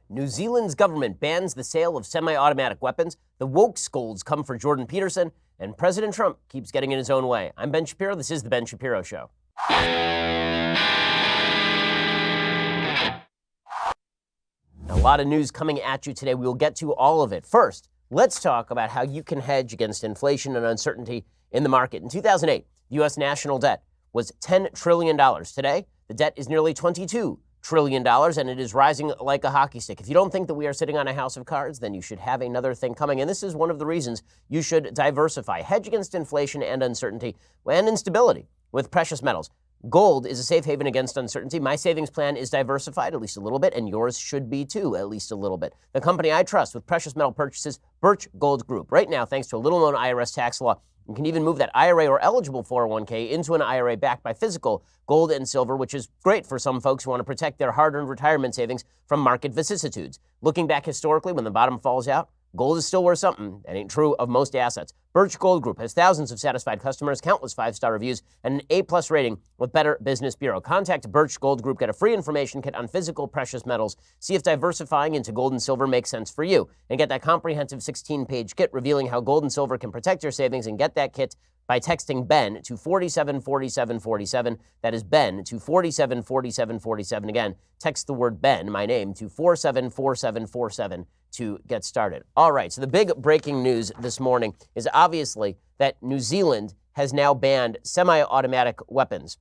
New Zealand's government bans the sale of semi-automatic weapons, the Wokescolds come for Jordan Peterson, and President Trump keeps getting in his own way. I'm Ben Shapiro. This is The Ben Shapiro Show. A lot of news coming at you today. We will get to all of it. First, let's talk about how you can hedge against inflation and uncertainty in the market. In 2008, the U.S. national debt was $10 trillion. Today, the debt is nearly $22 trillion, and it is rising like a hockey stick. If you don't think that we are sitting on a house of cards, then you should have another thing coming. And this is one of the reasons you should diversify. Hedge against inflation and uncertainty and instability with precious metals. Gold is a safe haven against uncertainty. My savings plan is diversified at least a little bit, and yours should be too, at least a little bit. The company I trust with precious metal purchases, Birch Gold Group. Right now, thanks to a little-known IRS tax law, you can even move that IRA or eligible 401k into an IRA backed by physical gold and silver, which is great for some folks who want to protect their hard-earned retirement savings from market vicissitudes. Looking back historically, when the bottom falls out, gold is still worth something. That ain't true of most assets. Birch Gold Group has thousands of satisfied customers, countless 5-star reviews, and an A+ rating with Better Business Bureau. Contact Birch Gold Group, get a free information kit on physical precious metals, see if diversifying into gold and silver makes sense for you, and get that comprehensive 16-page kit revealing how gold and silver can protect your savings, and get that kit by texting BEN to 474747. That is BEN to 474747. Again, text the word BEN, my name, to 474747 to get started. All right, so the big breaking news this morning is obviously that New Zealand has now banned semi-automatic weapons.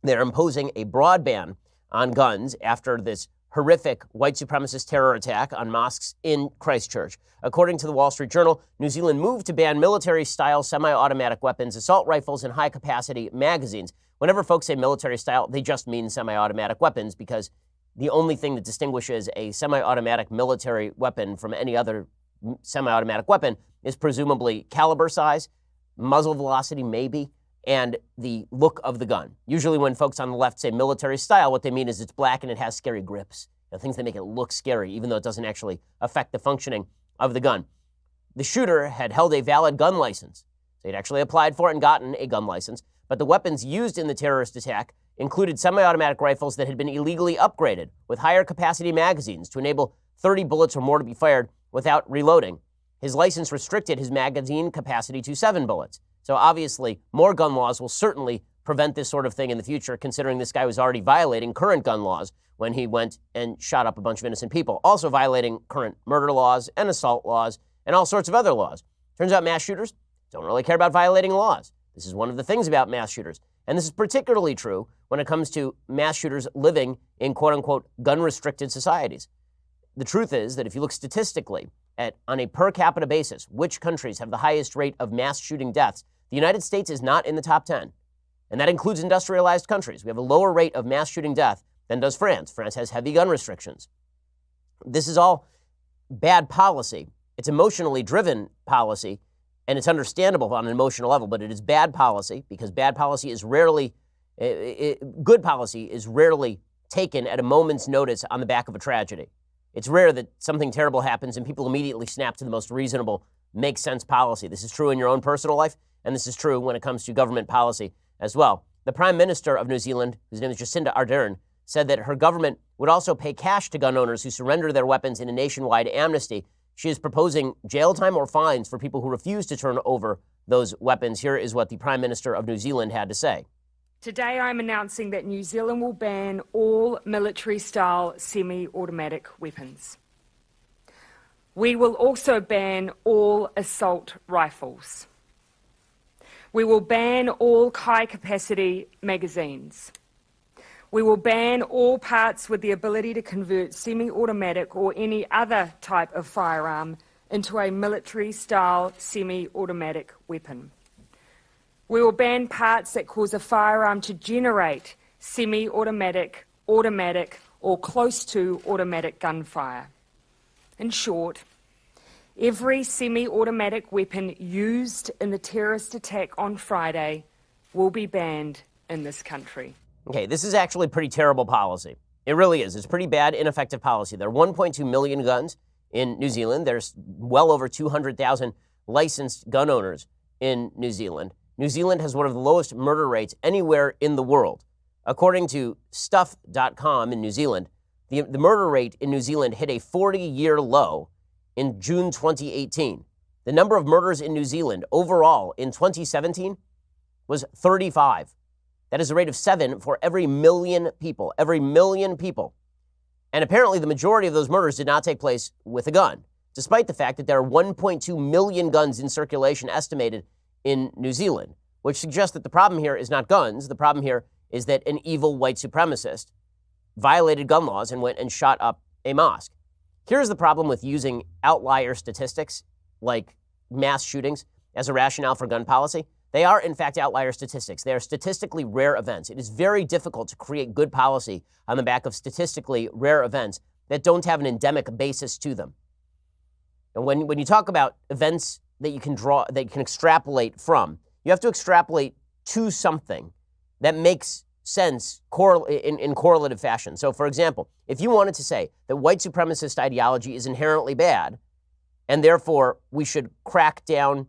They're imposing a broad ban on guns after this horrific white supremacist terror attack on mosques in Christchurch. According to the Wall Street Journal, New Zealand moved to ban military-style semi-automatic weapons, assault rifles, and high-capacity magazines. Whenever folks say military-style, they just mean semi-automatic weapons, because the only thing that distinguishes a semi-automatic military weapon from any other semi-automatic weapon is presumably caliber size, muzzle velocity maybe, and the look of the gun. Usually when folks on the left say military style, what they mean is it's black and it has scary grips. Things that make it look scary, even though it doesn't actually affect the functioning of the gun. The shooter had held a valid gun license. So he'd actually applied for it and gotten a gun license. But the weapons used in the terrorist attack included semi-automatic rifles that had been illegally upgraded with higher capacity magazines to enable 30 bullets or more to be fired without reloading. His license restricted his magazine capacity to 7 bullets. So obviously, more gun laws will certainly prevent this sort of thing in the future, considering this guy was already violating current gun laws when he went and shot up a bunch of innocent people, also violating current murder laws and assault laws and all sorts of other laws. Turns out mass shooters don't really care about violating laws. This is one of the things about mass shooters. And this is particularly true when it comes to mass shooters living in quote-unquote gun-restricted societies. The truth is that if you look statistically at, on a per capita basis, which countries have the highest rate of mass shooting deaths, the United States is not in the top 10. And that includes industrialized countries. We have a lower rate of mass shooting death than does France. France has heavy gun restrictions. This is all bad policy. It's emotionally driven policy, and it's understandable on an emotional level, but it is bad policy because bad policy is rarely, good policy is rarely taken at a moment's notice on the back of a tragedy. It's rare that something terrible happens and people immediately snap to the most reasonable, make sense policy. This is true in your own personal life, and this is true when it comes to government policy as well. The Prime Minister of New Zealand, whose name is Jacinda Ardern, said that her government would also pay cash to gun owners who surrender their weapons in a nationwide amnesty. She is proposing jail time or fines for people who refuse to turn over those weapons. Here is what the Prime Minister of New Zealand had to say. Today I'm announcing that New Zealand will ban all military-style semi-automatic weapons. We will also ban all assault rifles. We will ban all high-capacity magazines. We will ban all parts with the ability to convert semi-automatic or any other type of firearm into a military-style semi-automatic weapon. We will ban parts that cause a firearm to generate semi-automatic, automatic, or close to automatic gunfire. In short, every semi-automatic weapon used in the terrorist attack on Friday will be banned in this country. Okay, this is actually pretty terrible policy. It really is. It's pretty bad, ineffective policy. There are 1.2 million guns in New Zealand. There's well over 200,000 licensed gun owners in New Zealand. New Zealand has one of the lowest murder rates anywhere in the world. According to stuff.com in New Zealand, The murder rate in New Zealand hit a 40-year low in June 2018. The number of murders in New Zealand overall in 2017 was 35. That is a rate of 7 for every million people. Every million people. And apparently the majority of those murders did not take place with a gun, despite the fact that there are 1.2 million guns in circulation estimated in New Zealand, which suggests that the problem here is not guns. The problem here is that an evil white supremacist violated gun laws and went and shot up a mosque. Here's the problem with using outlier statistics like mass shootings as a rationale for gun policy. They are, in fact, outlier statistics. They are statistically rare events. It is very difficult to create good policy on the back of statistically rare events that don't have an endemic basis to them. And when you talk about events that you can draw, that you can extrapolate from, you have to extrapolate to something that makes sense in correlative fashion. So, for example, if you wanted to say that white supremacist ideology is inherently bad, and therefore we should crack down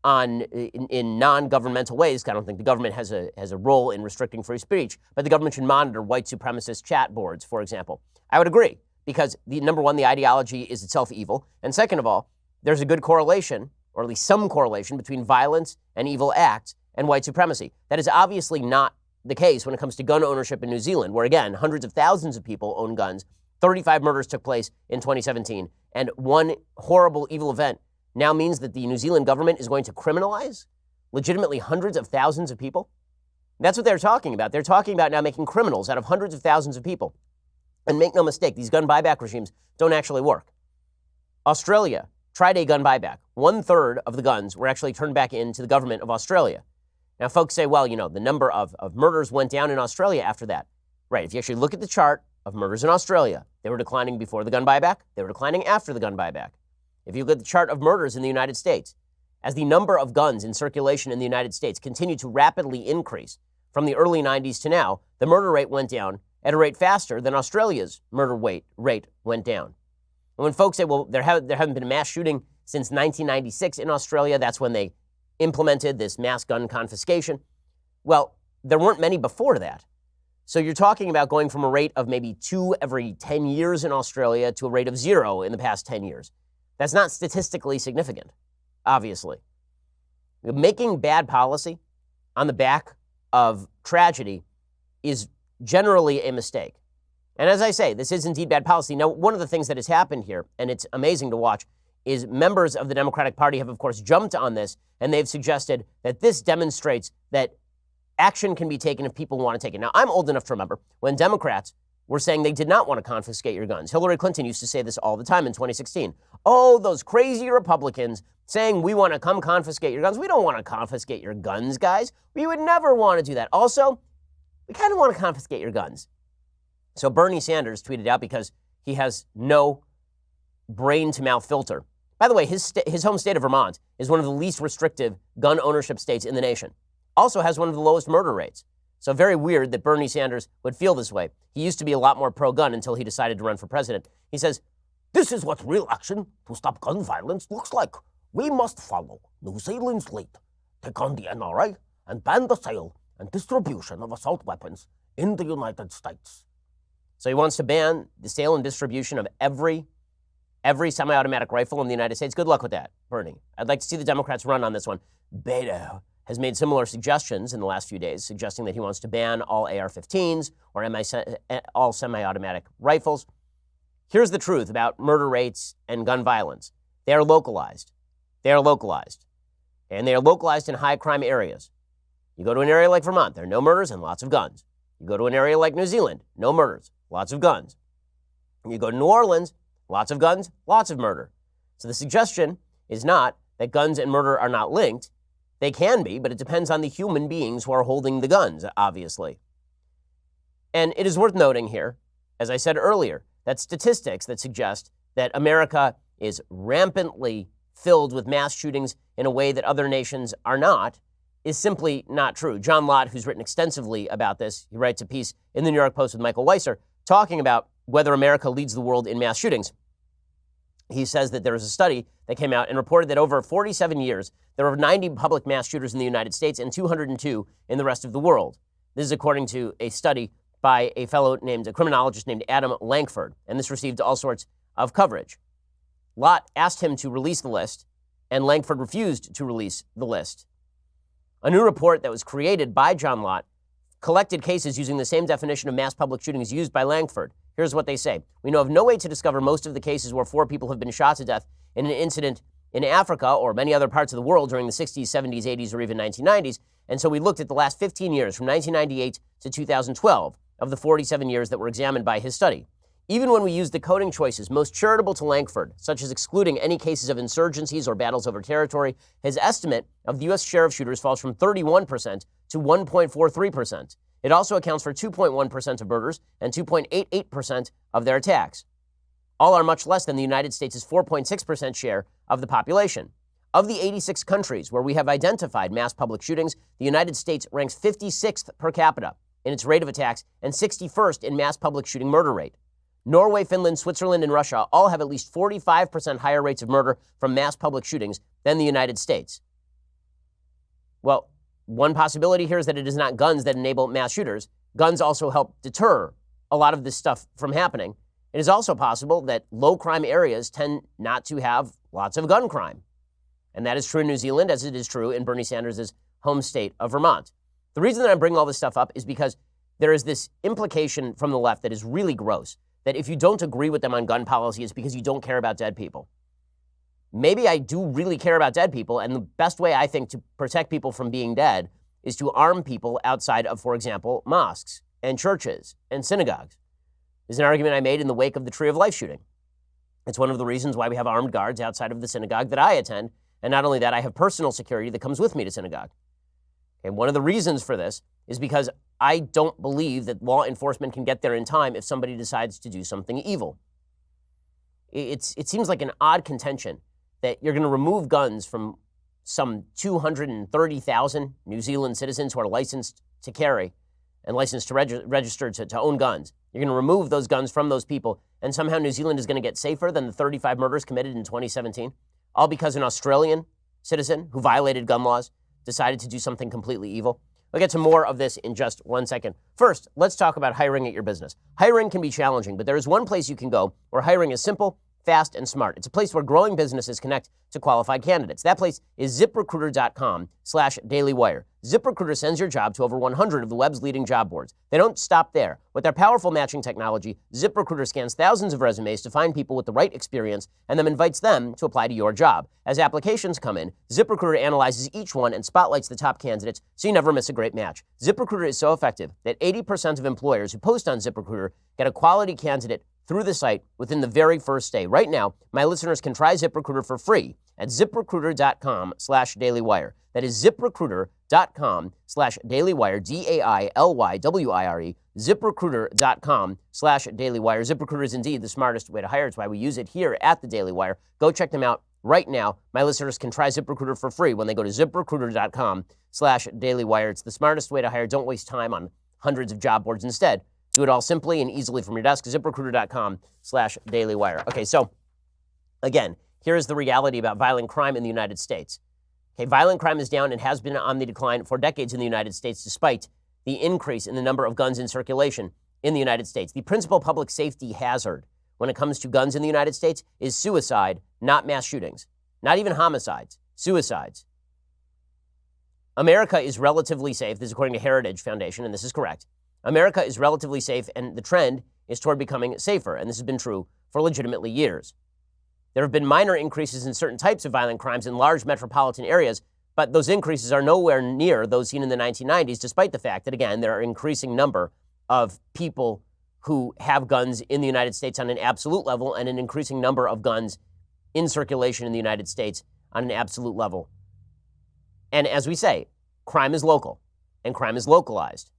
on in non-governmental ways, I don't think the government has a role in restricting free speech, but the government should monitor white supremacist chat boards, for example. I would agree, because number one, the ideology is itself evil, and second of all, there's a good correlation, or at least some correlation, between violence and evil acts and white supremacy. That is obviously not the case when it comes to gun ownership in New Zealand, where again, hundreds of thousands of people own guns. 35 murders took place in 2017, and one horrible evil event now means that the New Zealand government is going to criminalize legitimately hundreds of thousands of people. That's what they're talking about. They're talking about now making criminals out of hundreds of thousands of people. And make no mistake, these gun buyback regimes don't actually work. Australia tried a gun buyback. 1/3 of the guns were actually turned back into the government of Australia. Now, folks say, well, the number of murders went down in Australia after that. Right, if you actually look at the chart of murders in Australia, they were declining before the gun buyback, they were declining after the gun buyback. If you look at the chart of murders in the United States, as the number of guns in circulation in the United States continued to rapidly increase from the early 90s to now, the murder rate went down at a rate faster than Australia's murder rate went down. And when folks say, well, there haven't been a mass shooting since 1996 in Australia, that's when they implemented this mass gun confiscation. Well, there weren't many before that. So you're talking about going from a rate of maybe 2 every 10 years in Australia to a rate of 0 in the past 10 years. That's not statistically significant, obviously. Making bad policy on the back of tragedy is generally a mistake. And as I say, this is indeed bad policy. Now, one of the things that has happened here, and it's amazing to watch, is members of the Democratic Party have, of course, jumped on this, and they've suggested that this demonstrates that action can be taken if people want to take it. Now, I'm old enough to remember when Democrats were saying they did not want to confiscate your guns. Hillary Clinton used to say this all the time in 2016. Oh, those crazy Republicans saying we want to come confiscate your guns. We don't want to confiscate your guns, guys. We would never want to do that. Also, we kind of want to confiscate your guns. So Bernie Sanders tweeted out, because he has no brain-to-mouth filter. By the way, his home state of Vermont is one of the least restrictive gun ownership states in the nation. Also has one of the lowest murder rates. So very weird that Bernie Sanders would feel this way. He used to be a lot more pro-gun until he decided to run for president. He says, "This is what real action to stop gun violence looks like. We must follow New Zealand's lead, take on the NRA, and ban the sale and distribution of assault weapons in the United States." So he wants to ban the sale and distribution of every semi-automatic rifle in the United States. Good luck with that, Bernie. I'd like to see the Democrats run on this one. Beto has made similar suggestions in the last few days, suggesting that he wants to ban all AR-15s or all semi-automatic rifles. Here's the truth about murder rates and gun violence. They are localized. They are localized. And they are localized in high crime areas. You go to an area like Vermont, there are no murders and lots of guns. You go to an area like New Zealand, no murders, lots of guns. You go to New Orleans, lots of guns, lots of murder. So the suggestion is not that guns and murder are not linked. They can be, but it depends on the human beings who are holding the guns, obviously. And it is worth noting here, as I said earlier, that statistics that suggest that America is rampantly filled with mass shootings in a way that other nations are not is simply not true. John Lott, who's written extensively about this, he writes a piece in the New York Post with Michael Weiser talking about whether America leads the world in mass shootings. He says that there was a study that came out and reported that over 47 years, there were 90 public mass shooters in the United States and 202 in the rest of the world. This is according to a study by a criminologist named Adam Lankford, and this received all sorts of coverage. Lott asked him to release the list, and Lankford refused to release the list. A new report that was created by John Lott collected cases using the same definition of mass public shootings used by Lankford. Here's what they say. We know of no way to discover most of the cases where 4 people have been shot to death in an incident in Africa or many other parts of the world during the 60s, 70s, 80s, or even 1990s. And so we looked at the last 15 years, from 1998 to 2012, of the 47 years that were examined by his study. Even when we used the coding choices most charitable to Lankford, such as excluding any cases of insurgencies or battles over territory, his estimate of the U.S. share of shooters falls from 31% to 1.43%. It also accounts for 2.1% of murders and 2.88% of their attacks. All are much less than the United States' 4.6% share of the population. Of the 86 countries where we have identified mass public shootings, the United States ranks 56th per capita in its rate of attacks and 61st in mass public shooting murder rate. Norway, Finland, Switzerland, and Russia all have at least 45% higher rates of murder from mass public shootings than the United States. Well, one possibility here is that it is not guns that enable mass shooters. Guns also help deter a lot of this stuff from happening. It is also possible that low crime areas tend not to have lots of gun crime. And that is true in New Zealand, as it is true in Bernie Sanders' home state of Vermont. The reason that I'm bringing all this stuff up is because there is this implication from the left that is really gross, that if you don't agree with them on gun policy, it's because you don't care about dead people. Maybe I do really care about dead people, and the best way I think to protect people from being dead is to arm people outside of, for example, mosques and churches and synagogues. This is an argument I made in the wake of the Tree of Life shooting. It's one of the reasons why we have armed guards outside of the synagogue that I attend, and not only that, I have personal security that comes with me to synagogue. And one of the reasons for this is because I don't believe that law enforcement can get there in time if somebody decides to do something evil. It seems like an odd contention that you're going to remove guns from some 230,000 New Zealand citizens who are licensed to carry and licensed to register to own guns. You're going to remove those guns from those people, and somehow New Zealand is going to get safer than the 35 murders committed in 2017, all because an Australian citizen who violated gun laws decided to do something completely evil. We'll get to more of this in just 1 second. First, let's talk about hiring at your business. Hiring can be challenging, but there is one place you can go where hiring is simple, fast, and smart. It's a place where growing businesses connect to qualified candidates. That place is ZipRecruiter.com/dailywire. ZipRecruiter sends your job to over 100 of the web's leading job boards. They don't stop there. With their powerful matching technology, ZipRecruiter scans thousands of resumes to find people with the right experience and then invites them to apply to your job. As applications come in, ZipRecruiter analyzes each one and spotlights the top candidates so you never miss a great match. ZipRecruiter is so effective that 80% of employers who post on ZipRecruiter get a quality candidate through the site within the very first day. Right now, my listeners can try ZipRecruiter for free at ZipRecruiter.com/dailywire. That is ZipRecruiter.com/dailywire, DAILYWIRE, ZipRecruiter.com/dailywire. ZipRecruiter is indeed the smartest way to hire. It's why we use it here at the Daily Wire. Go check them out right now. My listeners can try ZipRecruiter for free when they go to ZipRecruiter.com/dailywire. It's the smartest way to hire. Don't waste time on hundreds of job boards. Instead, do it all simply and easily from your desk. ZipRecruiter.com/dailywire. Okay, so again, here is the reality about violent crime in the United States. Okay, violent crime is down and has been on the decline for decades in the United States, despite the increase in the number of guns in circulation in the United States. The principal public safety hazard when it comes to guns in the United States is suicide, not mass shootings, not even homicides, suicides. America is relatively safe. This is according to Heritage Foundation, and this is correct. America is relatively safe, and the trend is toward becoming safer, and this has been true for legitimately years. There have been minor increases in certain types of violent crimes in large metropolitan areas, but those increases are nowhere near those seen in the 1990s, despite the fact that, again, there are an increasing number of people who have guns in the United States on an absolute level and an increasing number of guns in circulation in the United States on an absolute level. And as we say, crime is local and crime is localized.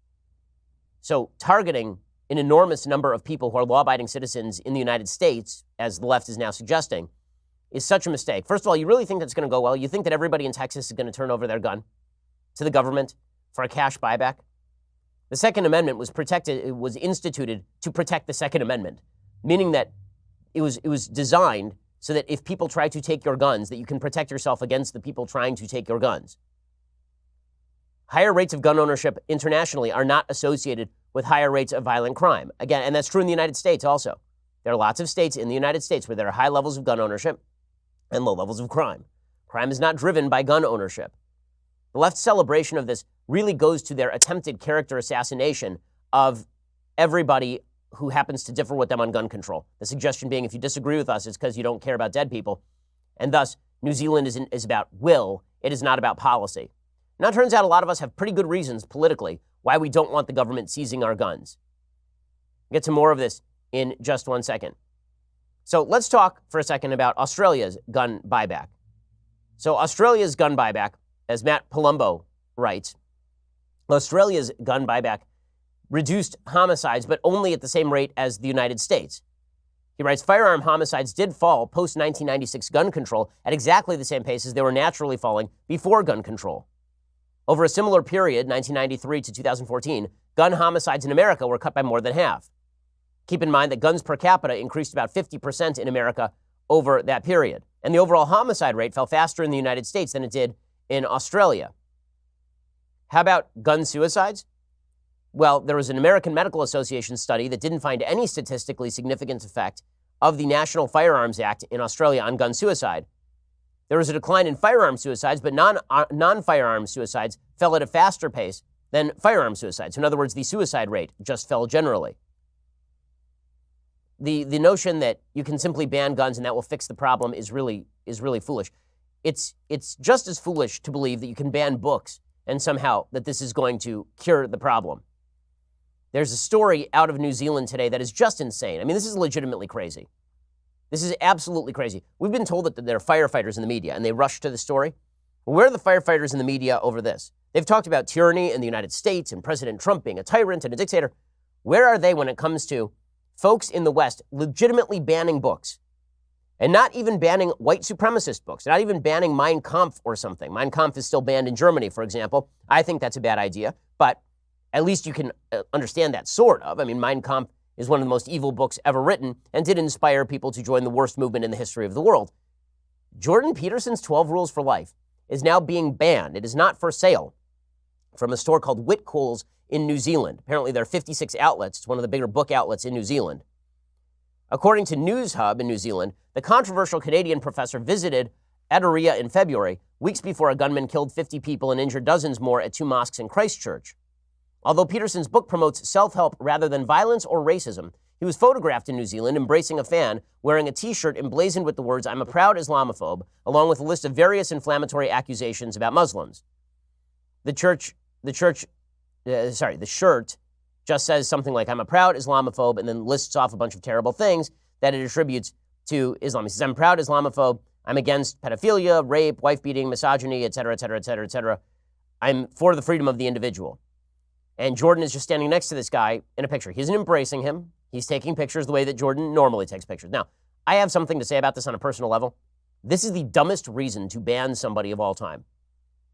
So targeting an enormous number of people who are law-abiding citizens in the United States, as the left is now suggesting, is such a mistake. First of all, you really think that's going to go well? You think that everybody in Texas is going to turn over their gun to the government for a cash buyback? The Second Amendment was instituted to protect the Second Amendment, meaning that it was designed so that if people try to take your guns, that you can protect yourself against the people trying to take your guns. Higher rates of gun ownership internationally are not associated with higher rates of violent crime. Again, and that's true in the United States also. There are lots of states in the United States where there are high levels of gun ownership and low levels of crime. Crime is not driven by gun ownership. The left's celebration of this really goes to their attempted character assassination of everybody who happens to differ with them on gun control. The suggestion being, if you disagree with us, it's because you don't care about dead people. And thus, New Zealand is about will. It is not about policy. Now, it turns out a lot of us have pretty good reasons politically why we don't want the government seizing our guns. We'll get to more of this in just 1 second. So let's talk for a second about Australia's gun buyback. So Australia's gun buyback, as Matt Palumbo writes, Australia's gun buyback reduced homicides, but only at the same rate as the United States. He writes, firearm homicides did fall post-1996 gun control at exactly the same pace as they were naturally falling before gun control. Over a similar period, 1993 to 2014, gun homicides in America were cut by more than half. Keep in mind that guns per capita increased about 50% in America over that period. And the overall homicide rate fell faster in the United States than it did in Australia. How about gun suicides? Well, there was an American Medical Association study that didn't find any statistically significant effect of the National Firearms Act in Australia on gun suicide. There was a decline in firearm suicides, but non-firearm suicides fell at a faster pace than firearm suicides. In other words, the suicide rate just fell generally. The notion that you can simply ban guns and that will fix the problem is really foolish. It's just as foolish to believe that you can ban books and somehow that this is going to cure the problem. There's a story out of New Zealand today that is just insane. I mean, this is legitimately crazy. This is absolutely crazy. We've been told that there are firefighters in the media, and they rush to the story. Where are the firefighters in the media over this? They've talked about tyranny in the United States and President Trump being a tyrant and a dictator. Where are they when it comes to folks in the West legitimately banning books? And not even banning white supremacist books, not even banning Mein Kampf or something. Mein Kampf is still banned in Germany, for example. I think that's a bad idea, but at least you can understand that sort of. I mean, Mein Kampf is one of the most evil books ever written and did inspire people to join the worst movement in the history of the world. Jordan Peterson's 12 Rules for Life is now being banned. It is not for sale from a store called Wokescolds in New Zealand. Apparently, there are 56 outlets. It's one of the bigger book outlets in New Zealand. According to News Hub in New Zealand, the controversial Canadian professor visited Adaria in February, weeks before a gunman killed 50 people and injured dozens more at 2 mosques in Christchurch. Although Peterson's book promotes self-help rather than violence or racism, he was photographed in New Zealand embracing a fan wearing a T-shirt emblazoned with the words, "I'm a proud Islamophobe," along with a list of various inflammatory accusations about Muslims. The shirt just says something like, "I'm a proud Islamophobe," and then lists off a bunch of terrible things that it attributes to Islam. He says, "I'm a proud Islamophobe. I'm against pedophilia, rape, wife-beating, misogyny, etc., etc., etc., etc. I'm for the freedom of the individual." And Jordan is just standing next to this guy in a picture. He isn't embracing him. He's taking pictures the way that Jordan normally takes pictures. Now, I have something to say about this on a personal level. This is the dumbest reason to ban somebody of all time.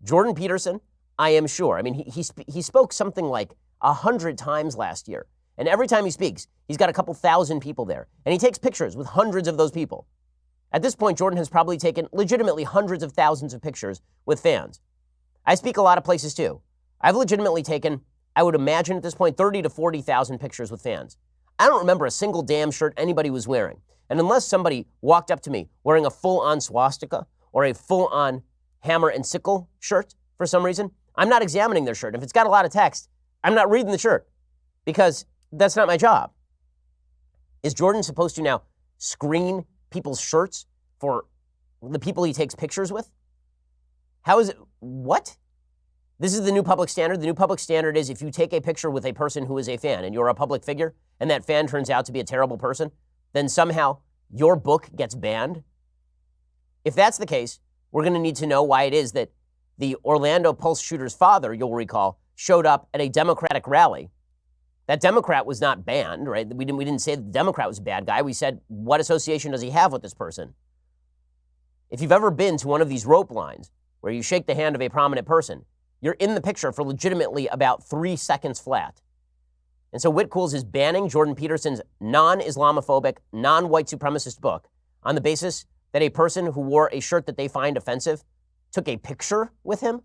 Jordan Peterson, I am sure. I mean, he spoke something like 100 times last year. And every time he speaks, he's got a couple thousand people there. And he takes pictures with hundreds of those people. At this point, Jordan has probably taken legitimately hundreds of thousands of pictures with fans. I speak a lot of places too. I've legitimately taken, I would imagine at this point, 30 to 40,000 pictures with fans. I don't remember a single damn shirt anybody was wearing. And unless somebody walked up to me wearing a full-on swastika or a full-on hammer and sickle shirt for some reason, I'm not examining their shirt. If it's got a lot of text, I'm not reading the shirt because that's not my job. Is Jordan supposed to now screen people's shirts for the people he takes pictures with? How is it? What? This is the new public standard. The new public standard is if you take a picture with a person who is a fan and you're a public figure and that fan turns out to be a terrible person, then somehow your book gets banned. If that's the case, we're going to need to know why it is that the Orlando Pulse shooter's father, you'll recall, showed up at a Democratic rally. That Democrat was not banned, right? We didn't say the Democrat was a bad guy. We said, what association does he have with this person? If you've ever been to one of these rope lines where you shake the hand of a prominent person, you're in the picture for legitimately about 3 seconds flat. And so Wokescolds is banning Jordan Peterson's non-Islamophobic, non-white supremacist book on the basis that a person who wore a shirt that they find offensive took a picture with him.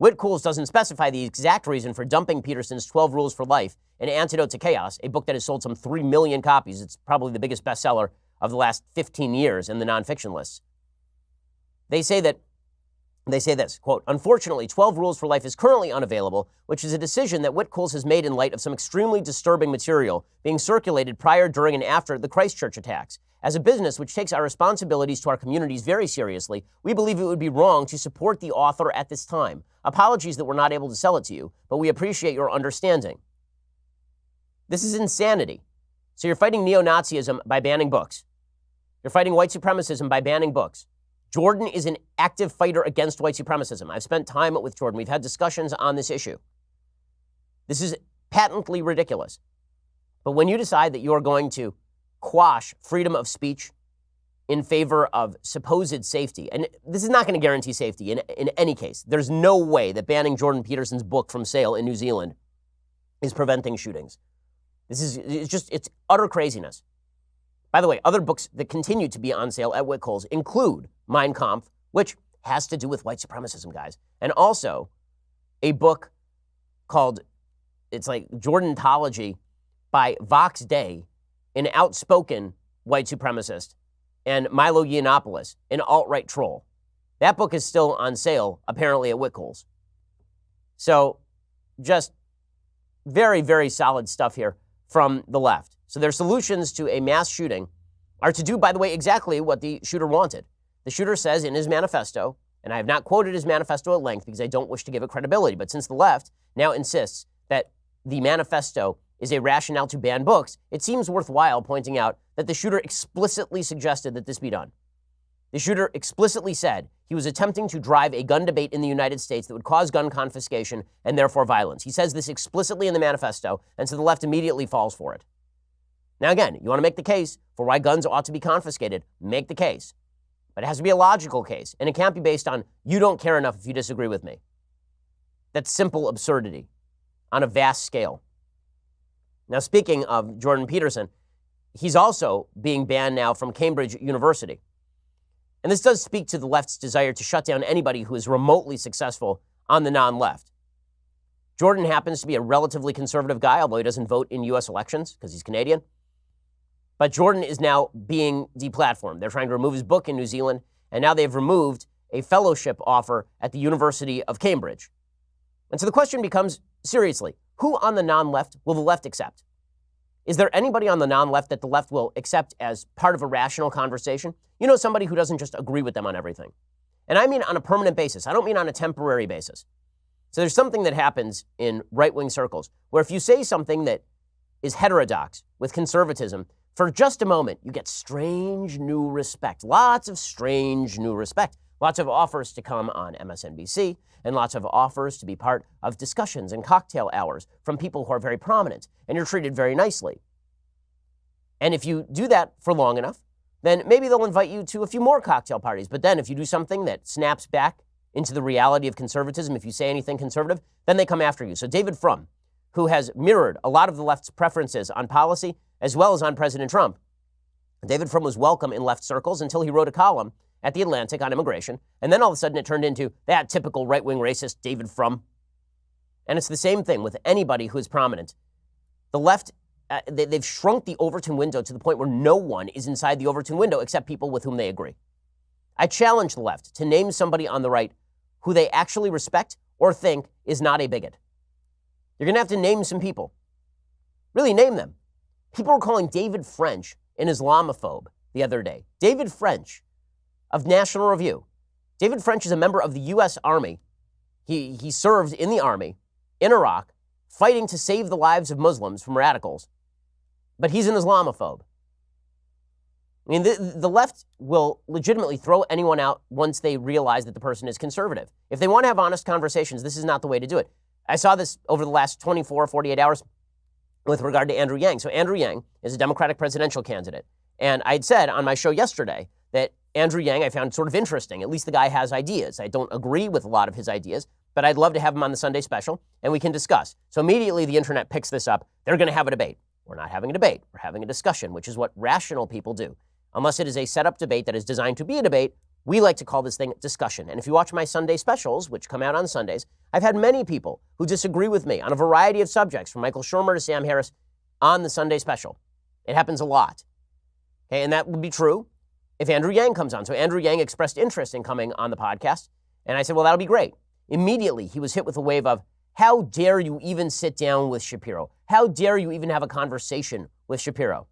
Wokescolds doesn't specify the exact reason for dumping Peterson's 12 Rules for Life, An Antidote to Chaos, a book that has sold some 3 million copies. It's probably the biggest bestseller of the last 15 years in the nonfiction lists. They say this, quote, "Unfortunately, 12 Rules for Life is currently unavailable, which is a decision that Wokescolds has made in light of some extremely disturbing material being circulated prior, during, and after the Christchurch attacks. As a business which takes our responsibilities to our communities very seriously, we believe it would be wrong to support the author at this time. Apologies that we're not able to sell it to you, but we appreciate your understanding." This is insanity. So you're fighting neo-Nazism by banning books. You're fighting white supremacism by banning books. Jordan is an active fighter against white supremacism. I've spent time with Jordan. We've had discussions on this issue. This is patently ridiculous. But when you decide that you are going to quash freedom of speech in favor of supposed safety, and this is not going to guarantee safety in any case. There's no way that banning Jordan Peterson's book from sale in New Zealand is preventing shootings. It's utter craziness. By the way, other books that continue to be on sale at Wokescolds include Mein Kampf, which has to do with white supremacism, guys, and also a book called, it's like Jordantology by Vox Day, an outspoken white supremacist, and Milo Yiannopoulos, an alt-right troll. That book is still on sale, apparently, at Wokescolds. So just very, very solid stuff here from the left. So their solutions to a mass shooting are to do, by the way, exactly what the shooter wanted. The shooter says in his manifesto, and I have not quoted his manifesto at length because I don't wish to give it credibility, but since the left now insists that the manifesto is a rationale to ban books, it seems worthwhile pointing out that the shooter explicitly suggested that this be done. The shooter explicitly said he was attempting to drive a gun debate in the United States that would cause gun confiscation and therefore violence. He says this explicitly in the manifesto, and so the left immediately falls for it. Now, again, you want to make the case for why guns ought to be confiscated, make the case. But it has to be a logical case, and it can't be based on, you don't care enough if you disagree with me. That's simple absurdity on a vast scale. Now, speaking of Jordan Peterson, he's also being banned now from Cambridge University. And this does speak to the left's desire to shut down anybody who is remotely successful on the non-left. Jordan happens to be a relatively conservative guy, although he doesn't vote in U.S. elections because he's Canadian. But Jordan is now being deplatformed. They're trying to remove his book in New Zealand, and now they've removed a fellowship offer at the University of Cambridge. And so the question becomes, seriously, who on the non-left will the left accept? Is there anybody on the non-left that the left will accept as part of a rational conversation? You know, somebody who doesn't just agree with them on everything. And I mean on a permanent basis. I don't mean on a temporary basis. So there's something that happens in right-wing circles where if you say something that is heterodox with conservatism, for just a moment, you get strange new respect. Lots of strange new respect. Lots of offers to come on MSNBC, and lots of offers to be part of discussions and cocktail hours from people who are very prominent, and you're treated very nicely. And if you do that for long enough, then maybe they'll invite you to a few more cocktail parties. But then if you do something that snaps back into the reality of conservatism, if you say anything conservative, then they come after you. So David Frum, who has mirrored a lot of the left's preferences on policy, as well as on President Trump. David Frum was welcome in left circles until he wrote a column at The Atlantic on immigration, and then all of a sudden it turned into that typical right-wing racist David Frum. And it's the same thing with anybody who is prominent. The left, they've shrunk the Overton window to the point where no one is inside the Overton window except people with whom they agree. I challenge the left to name somebody on the right who they actually respect or think is not a bigot. You're going to have to name some people. Really name them. People were calling David French an Islamophobe the other day. David French of National Review. David French is a member of the U.S. Army. He served in the Army in Iraq, fighting to save the lives of Muslims from radicals. But he's an Islamophobe. I mean, the left will legitimately throw anyone out once they realize that the person is conservative. If they want to have honest conversations, this is not the way to do it. I saw this over the last 24, 48 hours with regard to Andrew Yang. So Andrew Yang is a Democratic presidential candidate. And I'd said on my show yesterday that Andrew Yang I found sort of interesting. At least the guy has ideas. I don't agree with a lot of his ideas, but I'd love to have him on the Sunday special, and we can discuss. So immediately the internet picks this up. They're going to have a debate. We're not having a debate. We're having a discussion, which is what rational people do. Unless it is a set-up debate that is designed to be a debate, We like to call this thing discussion. And if you watch my Sunday specials, which come out on Sundays, I've had many people who disagree with me on a variety of subjects, from Michael Shermer to Sam Harris, on the Sunday special. It happens a lot. Okay, and that would be true if Andrew Yang comes on. So Andrew Yang expressed interest in coming on the podcast, and I said, well, that'll be great. Immediately, he was hit with a wave of, how dare you even sit down with Shapiro? How dare you even have a conversation with Shapiro?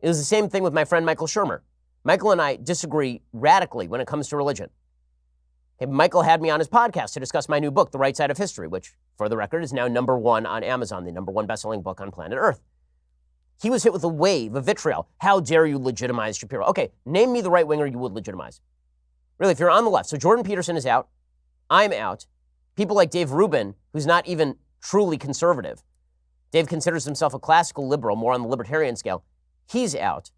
It was the same thing with my friend Michael Shermer. Michael and I disagree radically when it comes to religion. Okay, Michael had me on his podcast to discuss my new book, The Right Side of History, which, for the record, is now #1 on Amazon, the #1 best-selling book on planet Earth. He was hit with a wave of vitriol. How dare you legitimize Shapiro? Okay, name me the right-winger you would legitimize. Really, if you're on the left. So Jordan Peterson is out. I'm out. People like Dave Rubin, who's not even truly conservative. Dave considers himself a classical liberal, more on the libertarian scale. He's out.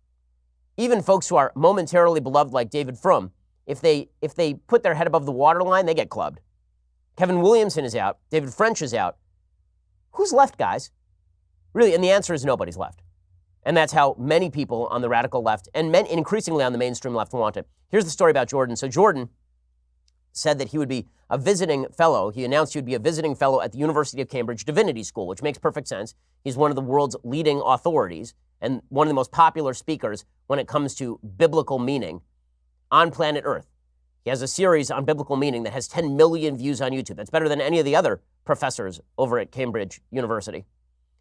Even folks who are momentarily beloved like David Frum, if they put their head above the waterline, they get clubbed. Kevin Williamson is out. David French is out. Who's left, guys? Really, and the answer is nobody's left. And that's how many people on the radical left and increasingly on the mainstream left want it. Here's the story about Jordan. So Jordan said that he would be a visiting fellow. He announced he would be a visiting fellow at the University of Cambridge Divinity School, which makes perfect sense. He's one of the world's leading authorities and one of the most popular speakers when it comes to biblical meaning on planet Earth. He has a series on biblical meaning that has 10 million views on YouTube. That's better than any of the other professors over at Cambridge University.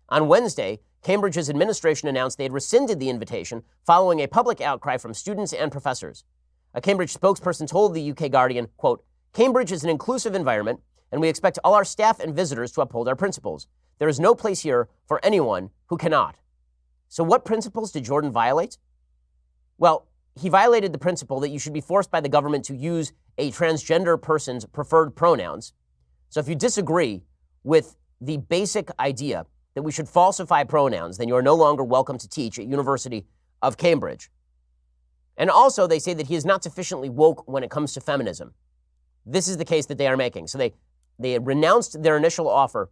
On Wednesday, Cambridge's administration announced they had rescinded the invitation following a public outcry from students and professors. A Cambridge spokesperson told the UK Guardian, quote, Cambridge is an inclusive environment, and we expect all our staff and visitors to uphold our principles. There is no place here for anyone who cannot. So what principles did Jordan violate? Well, he violated the principle that you should be forced by the government to use a transgender person's preferred pronouns. So if you disagree with the basic idea that we should falsify pronouns, then you are no longer welcome to teach at University of Cambridge. And also, they say that he is not sufficiently woke when it comes to feminism. This is the case that they are making. So they renounced their initial offer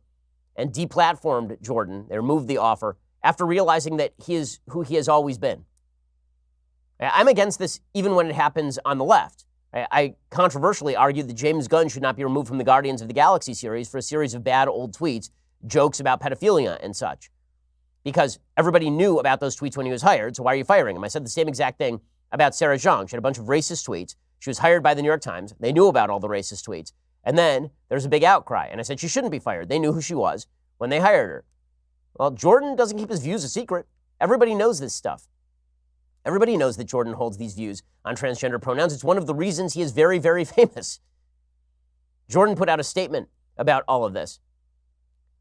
and deplatformed Jordan. They removed the offer after realizing that he is who he has always been. I'm against this even when it happens on the left. I controversially argued that James Gunn should not be removed from the Guardians of the Galaxy series for a series of bad old tweets, jokes about pedophilia and such, because everybody knew about those tweets when he was hired, so why are you firing him? I said the same exact thing about Sarah Jeong. She had a bunch of racist tweets. She was hired by the New York Times. They knew about all the racist tweets. And then there's a big outcry, and I said she shouldn't be fired. They knew who she was when they hired her. Well, Jordan doesn't keep his views a secret. Everybody knows this stuff. Everybody knows that Jordan holds these views on transgender pronouns. It's one of the reasons he is very, very famous. Jordan put out a statement about all of this.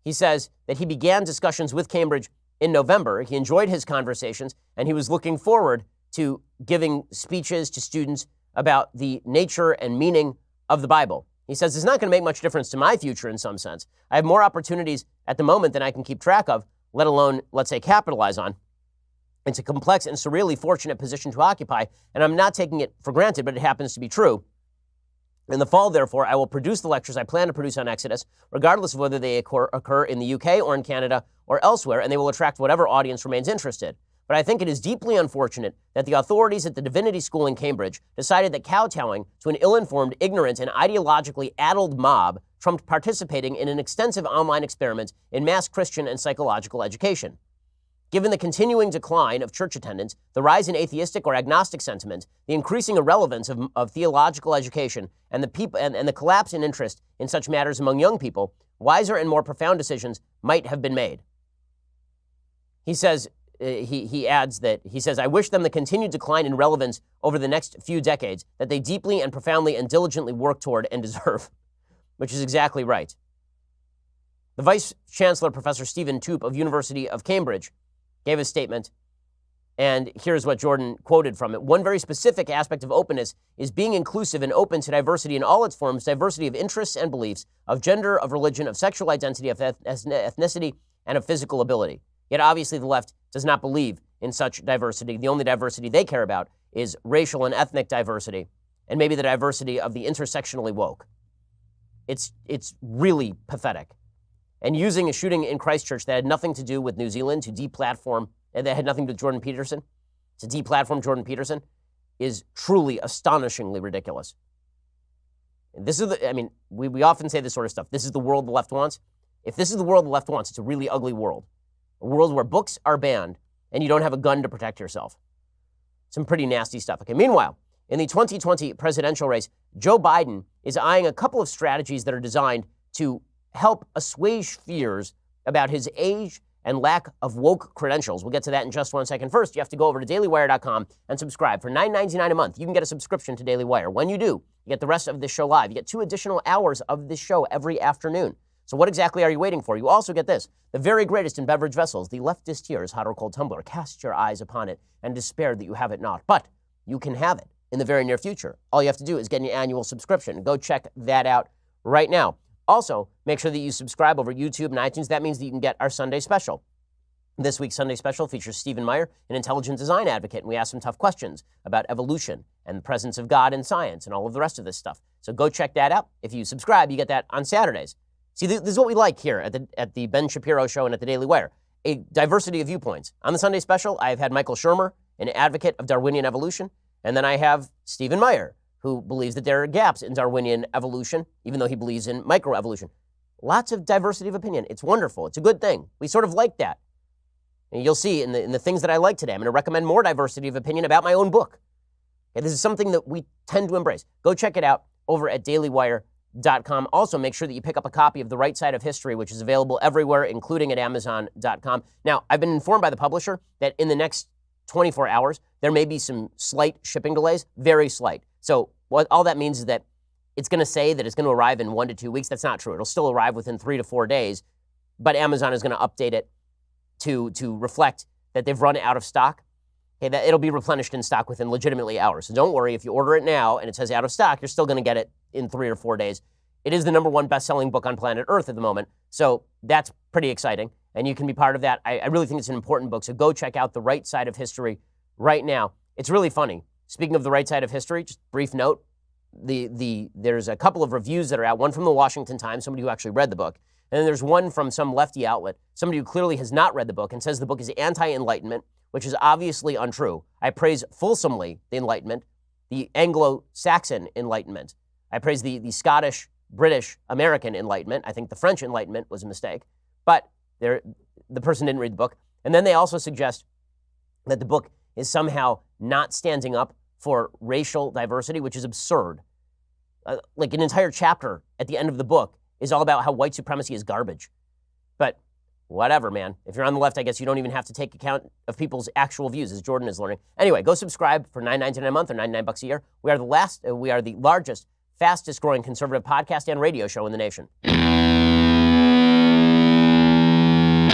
He says that he began discussions with Cambridge in November. He enjoyed his conversations, and he was looking forward to giving speeches to students about the nature and meaning of the Bible. He says, it's not going to make much difference to my future in some sense. I have more opportunities at the moment than I can keep track of, let alone, let's say, capitalize on. It's a complex and surreally fortunate position to occupy, and I'm not taking it for granted, but it happens to be true. In the fall, therefore, I will produce the lectures I plan to produce on Exodus, regardless of whether they occur in the UK or in Canada or elsewhere, and they will attract whatever audience remains interested. But I think it is deeply unfortunate that the authorities at the Divinity School in Cambridge decided that kowtowing to an ill-informed, ignorant, and ideologically addled mob trumped participating in an extensive online experiment in mass Christian and psychological education. Given the continuing decline of church attendance, the rise in atheistic or agnostic sentiment, the increasing irrelevance of theological education, and the collapse in interest in such matters among young people, wiser and more profound decisions might have been made. He says, he adds that, he says, I wish them the continued decline in relevance over the next few decades that they deeply and profoundly and diligently work toward and deserve, which is exactly right. The Vice Chancellor, Professor Stephen Toop of University of Cambridge, gave a statement, and here's what Jordan quoted from it. One very specific aspect of openness is being inclusive and open to diversity in all its forms, diversity of interests and beliefs, of gender, of religion, of sexual identity, of ethnicity, and of physical ability. Yet obviously the left does not believe in such diversity. The only diversity they care about is racial and ethnic diversity, and maybe the diversity of the intersectionally woke. It's really pathetic. And using a shooting in Christchurch that had nothing to do with New Zealand to deplatform, and that had nothing to do with Jordan Peterson, to deplatform Jordan Peterson, is truly astonishingly ridiculous. This is we often say this sort of stuff. This is the world the left wants. If this is the world the left wants, it's a really ugly world. A world where books are banned and you don't have a gun to protect yourself. Some pretty nasty stuff. Okay, meanwhile, in the 2020 presidential race, Joe Biden is eyeing a couple of strategies that are designed to help assuage fears about his age and lack of woke credentials. We'll get to that in just 1 second. First, you have to go over to dailywire.com and subscribe. For $9.99 a month, you can get a subscription to Daily Wire. When you do, you get the rest of this show live. You get 2 additional hours of this show every afternoon. So what exactly are you waiting for? You also get this, the very greatest in beverage vessels, the leftist tears, hot or cold tumbler. Cast your eyes upon it and despair that you have it not. But you can have it in the very near future. All you have to do is get an annual subscription. Go check that out right now. Also, make sure that you subscribe over YouTube and iTunes. That means that you can get our Sunday special. This week's Sunday special features Stephen Meyer, an intelligent design advocate, and we ask some tough questions about evolution and the presence of God in science and all of the rest of this stuff. So go check that out. If you subscribe, you get that on Saturdays. See, this is what we like here at the Ben Shapiro Show and at the Daily Wire, a diversity of viewpoints. On the Sunday special, I've had Michael Shermer, an advocate of Darwinian evolution, and then I have Stephen Meyer, who believes that there are gaps in Darwinian evolution, even though he believes in microevolution. Lots of diversity of opinion. It's wonderful. It's a good thing. We sort of like that. And you'll see in the things that I like today, I'm going to recommend more diversity of opinion about my own book. Okay, this is something that we tend to embrace. Go check it out over at dailywire.com. Also, make sure that you pick up a copy of The Right Side of History, which is available everywhere, including at amazon.com. Now, I've been informed by the publisher that in the next 24 hours, there may be some slight shipping delays, very slight. So what all that means is that it's going to say that it's going to arrive in 1 to 2 weeks. That's not true. It'll still arrive within 3 to 4 days, but Amazon is going to update it to reflect that they've run out of stock. Okay, that it'll be replenished in stock within legitimately hours. So don't worry, if you order it now and it says out of stock, you're still going to get it in 3 or 4 days. It is the #1 best-selling book on planet Earth at the moment, so that's pretty exciting, and you can be part of that. I really think it's an important book, so go check out The Right Side of History right now. It's really funny. Speaking of The Right Side of History, just brief note, there's a couple of reviews that are out, one from the Washington Times, somebody who actually read the book, and then there's one from some lefty outlet, somebody who clearly has not read the book and says the book is anti-Enlightenment, which is obviously untrue. I praise fulsomely the Enlightenment, the Anglo-Saxon Enlightenment. I praise the Scottish, British, American Enlightenment. I think the French Enlightenment was a mistake, but the person didn't read the book. And then they also suggest that the book is somehow not standing up for racial diversity, which is absurd. Like an entire chapter at the end of the book is all about how white supremacy is garbage. But whatever, man. If you're on the left, I guess you don't even have to take account of people's actual views, as Jordan is learning. Anyway, go subscribe for $9.99 a month or $99 a year. We are the largest, fastest growing conservative podcast and radio show in the nation.